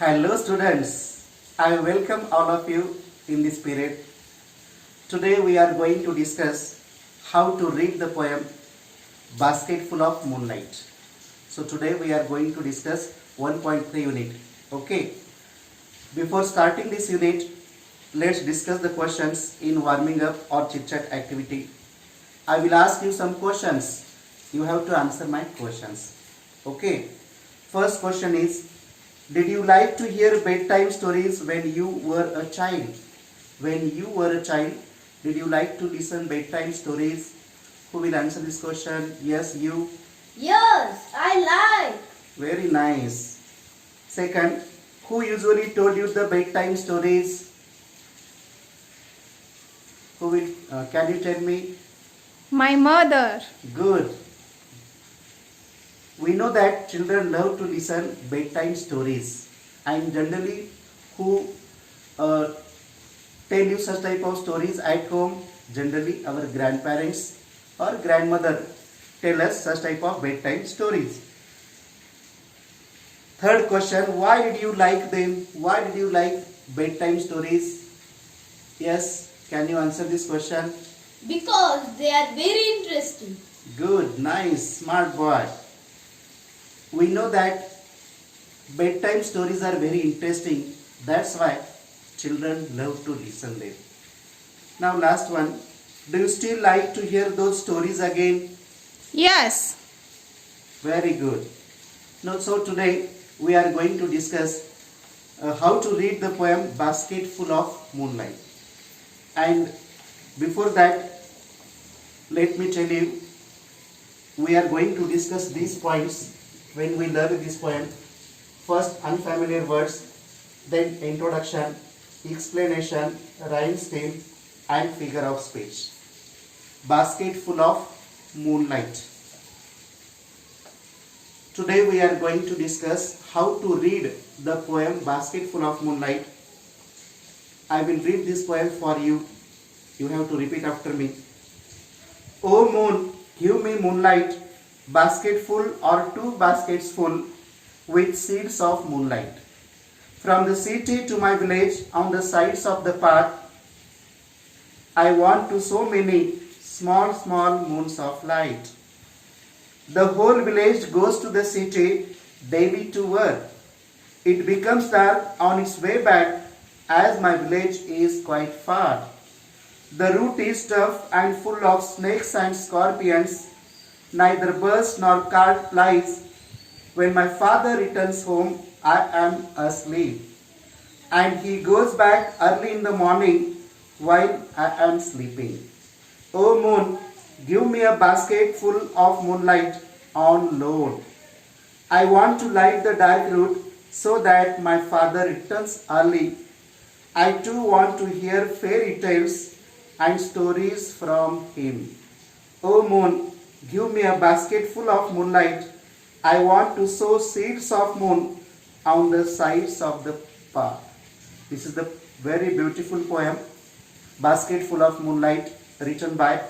Hello students, I welcome all of you in this period. Today we are going to discuss how to read the poem Basket Full of Moonlight. So today we are going to discuss 1.3 unit. Okay. Before starting this unit, let's discuss the questions in warming up or chit chat activity. I will ask you some questions. You have to answer my questions. Okay. First question is, did you like to hear bedtime stories when you were a child? When you were a child, did you like to listen bedtime stories? Who will answer this question? Yes, you. Yes, I like. Very nice. Second, who usually told you the bedtime stories? Who will? Can you tell me? My mother. Good. We know that children love to listen bedtime stories, and generally, who tell you such type of stories at home? Generally, our grandparents or grandmother tell us such type of bedtime stories. Third question, why did you like them? Why did you like bedtime stories? Yes, can you answer this question? Because they are very interesting. Good, nice, smart boy. We know that bedtime stories are very interesting. That's why children love to listen them. Now last one, do you still like to hear those stories again? Yes. Very good. Now, so today we are going to discuss how to read the poem Basket Full of Moonlight. And before that, let me tell you, we are going to discuss these points when we learn this poem. First, unfamiliar words, then introduction, explanation, rhyme scheme, and figure of speech. Basket Full of Moonlight. Today we are going to discuss how to read the poem Basket Full of Moonlight. I will read this poem for you. You have to repeat after me. O moon, give me moonlight, basketful or two baskets full with seeds of moonlight. From the city to my village on the sides of the path, I want to so many small, small moons of light. The whole village goes to the city daily to work. It becomes dark on its way back as my village is quite far. The route is tough and full of snakes and scorpions. Neither birds nor cart flies. When my father returns home, I am asleep. And he goes back early in the morning while I am sleeping. O moon, give me a basket full of moonlight on load. I want to light the dark route so that my father returns early. I too want to hear fairy tales and stories from him. O moon, give me a basket full of moonlight. I want to sow seeds of moon on the sides of the path. This is the very beautiful poem, Basket Full of Moonlight, written by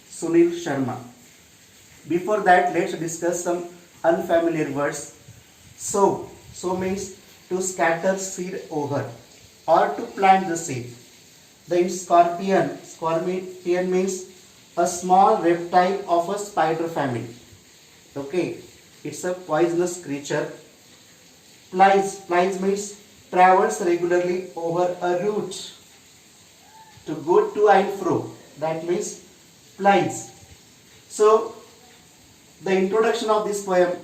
Sunil Sharma. Before that, let's discuss some unfamiliar words. Sow means to scatter seed over or to plant the seed. Then scorpion means a small reptile of a spider family. Okay, it's a poisonous creature. Flies means travels regularly over a route to go to and fro. That means flies. So, the introduction of this poem,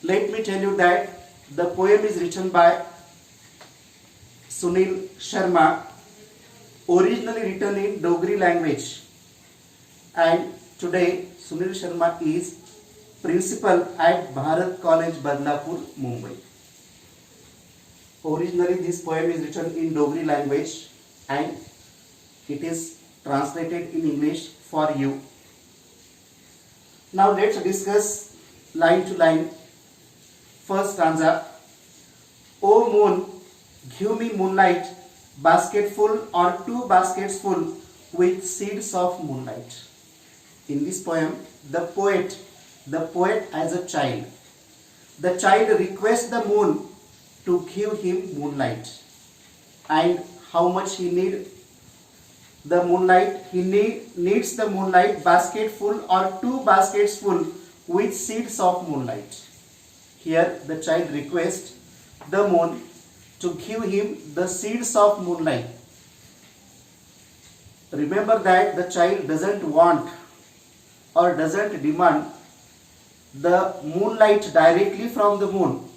let me tell you that the poem is written by Sunil Sharma, originally written in Dogri language, and today Sunil Sharma is principal at Bharat College, Badlapur, Mumbai. Originally this poem is written in Dogri language and it is translated in English for you. Now let's discuss line to line. First stanza. O moon, give me moonlight, basketful or two baskets full with seeds of moonlight. In this poem, the poet as a child, the child requests the moon to give him moonlight. And how much he need the moonlight? He needs the moonlight basket full or 2 baskets full with seeds of moonlight. Here the child requests the moon to give him the seeds of moonlight. Remember that the child doesn't want or doesn't demand the moonlight directly from the moon.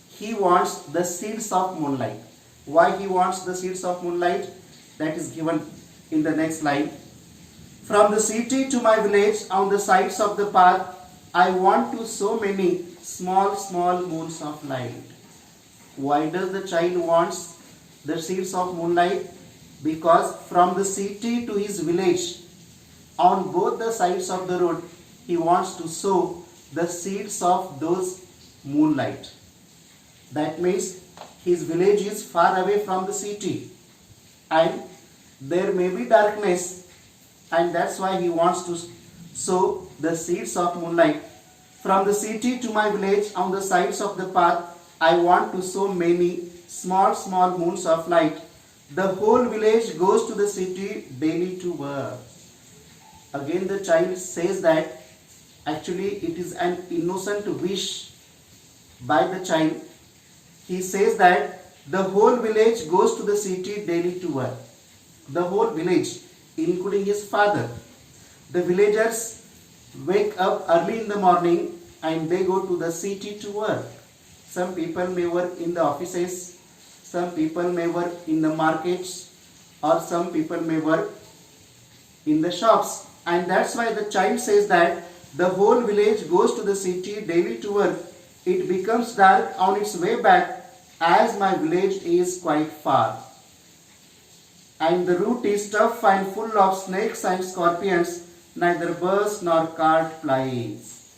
He wants the seeds of moonlight. Why he wants the seeds of moonlight? That is given in the next line. From the city to my village on the sides of the path, I want to so many small moons of light. Why does the child wants the seeds of moonlight? Because from the city to his village, on both the sides of the road, he wants to sow the seeds of those moonlight. That means his village is far away from the city and there may be darkness, and that's why he wants to sow the seeds of moonlight. From the city to my village on the sides of the path, I want to sow many small moons of light. The whole village goes to the city daily to work. Again the child says that actually it is an innocent wish by the child. He says that the whole village goes to the city daily to work. The whole village, including his father. The villagers wake up early in the morning and they go to the city to work. Some people may work in the offices, some people may work in the markets, or some people may work in the shops. And that's why the child says that the whole village goes to the city daily to work. It becomes dark on its way back as my village is quite far. And the route is tough and full of snakes and scorpions, neither birds nor cart flies.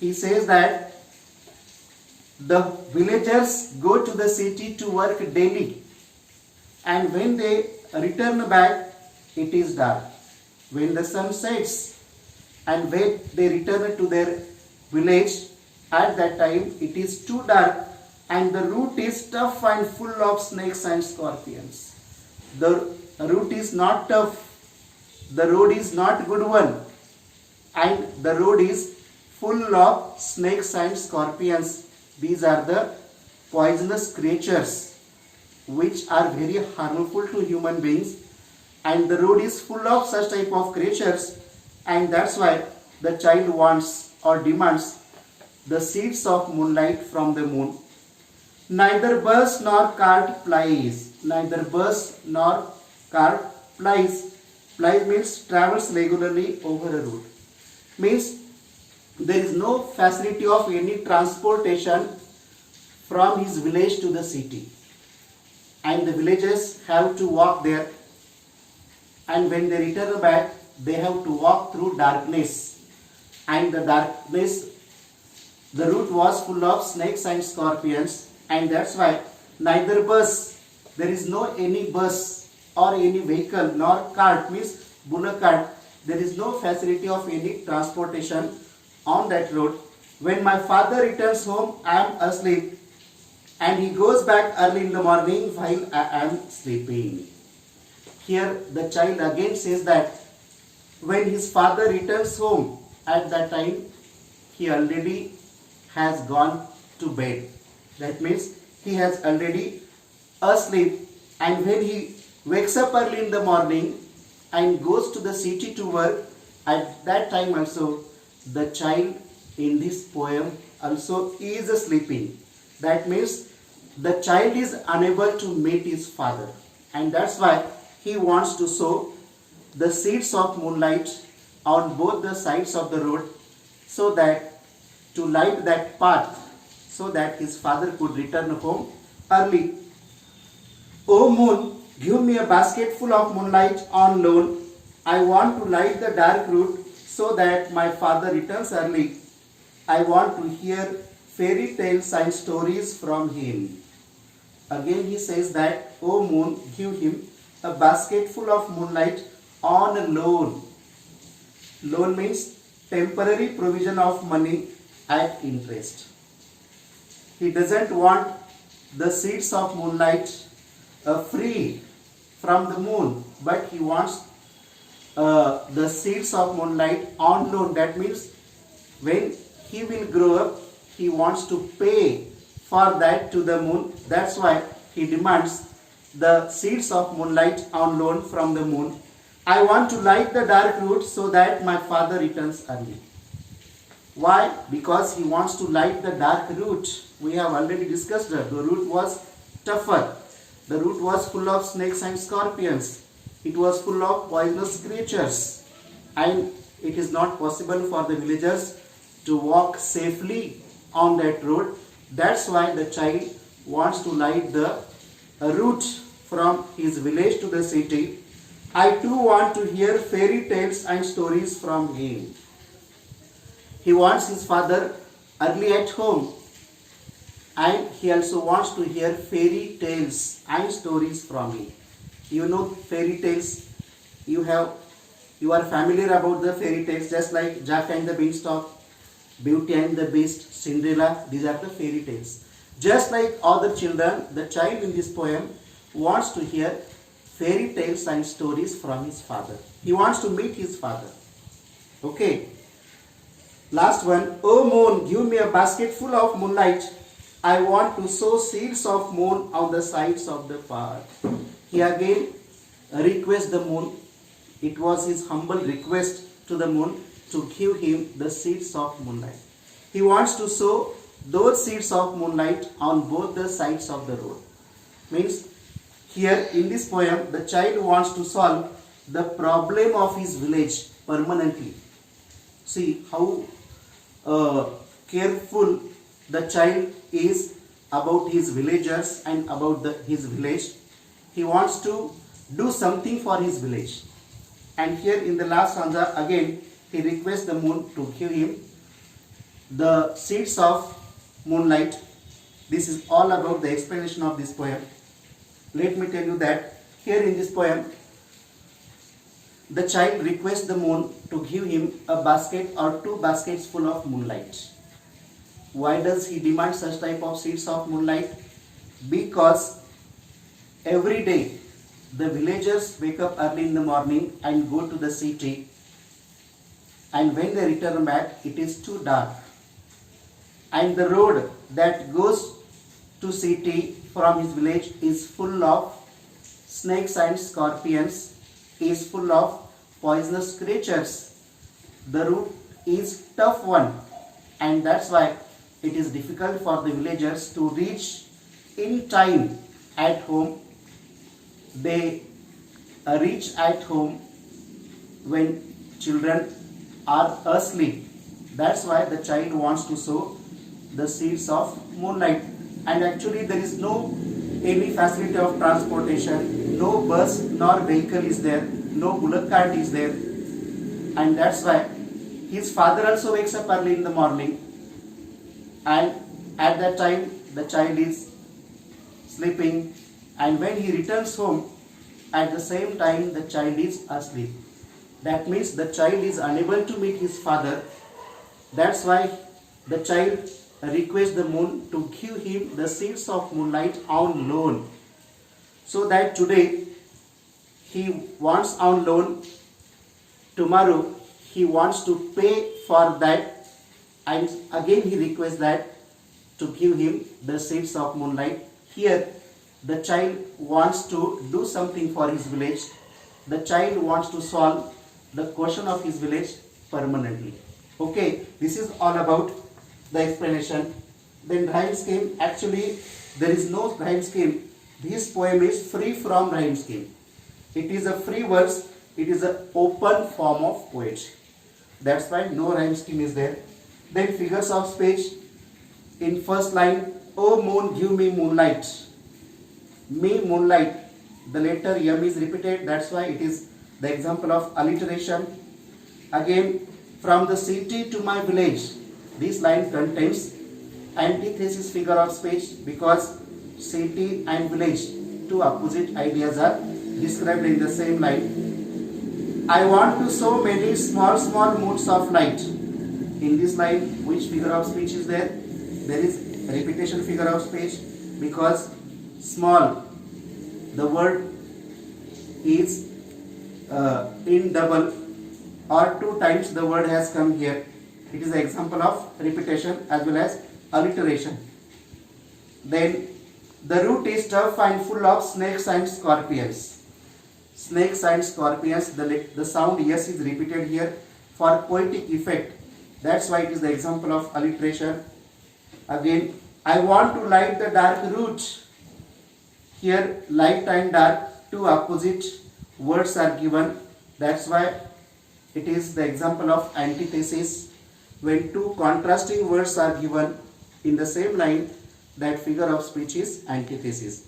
He says that the villagers go to the city to work daily, and when they return back, it is dark. When the sun sets and when they return to their village, at that time it is too dark and the route is tough and full of snakes and scorpions. The route is not tough, the road is not good one, and the road is full of snakes and scorpions. These are the poisonous creatures which are very harmful to human beings, and the road is full of such type of creatures, and that's why the child wants or demands the seeds of moonlight from the moon. Neither birds nor cart flies. Neither birds nor cart flies. Flies means travels regularly over a route. Means there is no facility of any transportation from his village to the city. And the villagers have to walk there. And when they return back, they have to walk through darkness. And the darkness, the route was full of snakes and scorpions. And that's why neither bus, there is no any bus or any vehicle, nor cart, means bullock cart. There is no facility of any transportation on that road. When my father returns home, I am asleep, and he goes back early in the morning while I am sleeping. Here the child again says that when his father returns home, at that time he already has gone to bed. That means he has already asleep, and when he wakes up early in the morning and goes to the city to work, at that time also the child in this poem also is sleeping. That means the child is unable to meet his father, and that's why he wants to sow the seeds of moonlight on both the sides of the road, so that to light that path, so that his father could return home early. O moon, give me a basket full of moonlight on loan. I want to light the dark route so that my father returns early. I want to hear fairy tales and stories from him. Again he says that, O moon, give him a basket full of moonlight on a loan. Loan means temporary provision of money at interest. He doesn't want the seeds of moonlight free from the moon, but he wants the seeds of moonlight on loan. That means when he will grow up, he wants to pay for that to the moon. That's why he demands the seeds of moonlight on loan from the moon. I want to light the dark root so that my father returns early. Why? Because he wants to light the dark root. We have already discussed that. The root was tougher. The root was full of snakes and scorpions. It was full of poisonous creatures. And it is not possible for the villagers to walk safely on that road. That's why the child wants to light the route from his village to the city. I too want to hear fairy tales and stories from him. He wants his father early at home, and he also wants to hear fairy tales and stories from him. You know fairy tales, you are familiar about the fairy tales, just like Jack and the Beanstalk, Beauty and the Beast, Cinderella. These are the fairy tales. Just like other children, the child in this poem wants to hear fairy tales and stories from his father. He wants to meet his father. Okay. Last one. Oh moon, give me a basket full of moonlight. I want to sow seeds of moon on the sides of the path. He again requests the moon. It was his humble request to the moon to give him the seeds of moonlight. He wants to sow those seeds of moonlight on both the sides of the road. Means here in this poem, the child wants to solve the problem of his village permanently. See how careful the child is about his villagers and about his village. He wants to do something for his village. And here in the last stanza again, he requests the moon to give him the seeds of moonlight. This is all about the explanation of this poem. Let me tell you that here in this poem, the child requests the moon to give him a basket or 2 baskets full of moonlight. Why does he demand such type of seeds of moonlight? Because every day the villagers wake up early in the morning and go to the city, and when they return back, it is too dark. And the road that goes to city from his village is full of snakes and scorpions, is full of poisonous creatures. The route is tough one, and that's why it is difficult for the villagers to reach in time at home. They reach at home when children are asleep. That's why the child wants to sow the seeds of moonlight. And actually there is no any facility of transportation, no bus nor vehicle is there, no bullock cart is there. And that's why his father also wakes up early in the morning, and at that time the child is sleeping, and when he returns home, at the same time the child is asleep. That means the child is unable to meet his father. That's why the child requests the moon to give him the seeds of moonlight on loan, so that today he wants on loan, tomorrow he wants to pay for that, and again he requests that to give him the seeds of moonlight. Here the child wants to do something for his village. The child wants to solve the question of his village permanently. Okay, this is all about the explanation. Then rhyme scheme. Actually there is no rhyme scheme. This poem is free from rhyme scheme. It is a free verse. It is an open form of poetry. That's why no rhyme scheme is there. Then figures of speech. In first line, oh moon, give me moonlight. Me moonlight. The letter M is repeated. That's why it is the example of alliteration. Again, from the city to my village. This line contains antithesis figure of speech, because city and village, two opposite ideas are described in the same line. I want to sow many small moons of light. In this line, which figure of speech is there? There is repetition figure of speech. because small, the word is in double or 2 times the word has come here. It is an example of repetition as well as alliteration. Then the root is tough and full of snakes and scorpions. Snakes and scorpions, the sound yes is repeated here for poetic effect. That's why it is the example of alliteration. Again, I want to light the dark root. Here light and dark, two opposite words are given. That's why it is the example of antithesis. When two contrasting words are given in the same line, that figure of speech is antithesis.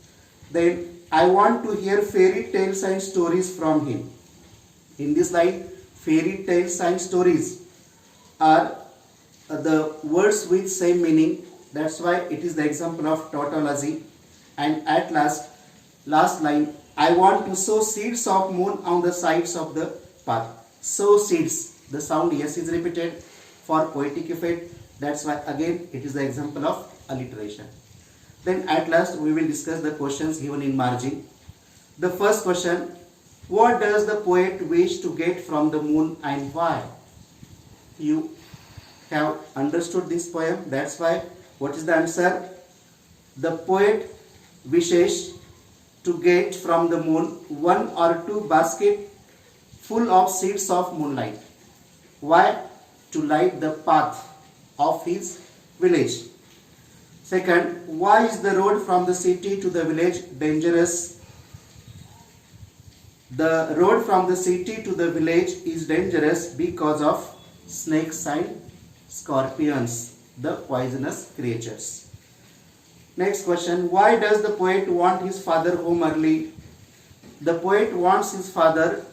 Then I want to hear fairy tales and stories from him. In this line, fairy tales and stories are the words with same meaning. That's why it is the example of tautology. And at last line, I want to sow seeds of moon on the sides of the path. Sow seeds. The sound yes is repeated for poetic effect. That's why again it is the example of alliteration. Then at last we will discuss the questions given in margin. The first question, what does the poet wish to get from the moon and why? You have understood this poem. That's why what is the answer? The poet wishes to get from the moon 1 or 2 baskets full of seeds of moonlight. Why? To light the path of his village. Second, why is the road from the city to the village dangerous? The road from the city to the village is dangerous because of snakes and scorpions, the poisonous creatures. Next question, why does the poet want his father home early? The poet wants his father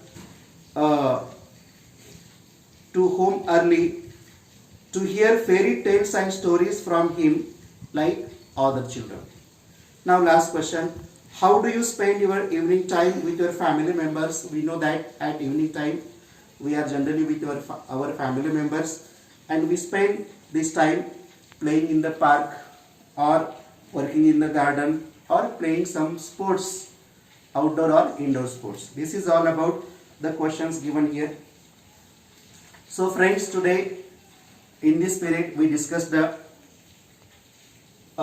to home early to hear fairy tales and stories from him like other children. Now last question, how do you spend your evening time with your family members? We know that at evening time we are generally with our family members and we spend this time playing in the park or working in the garden or playing some sports, outdoor or indoor sports. This is all about the questions given here. So friends, today in this period we discussed a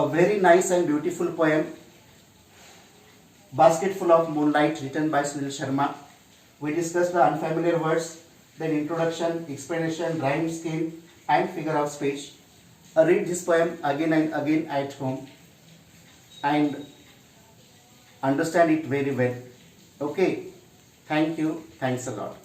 very nice and beautiful poem, Basketful of Moonlight, written by Sunil Sharma. We discussed the unfamiliar words, then introduction, explanation, rhyme scheme and figure of speech. Read this poem again and again at home and understand it very well. Okay, thank you, thanks a lot.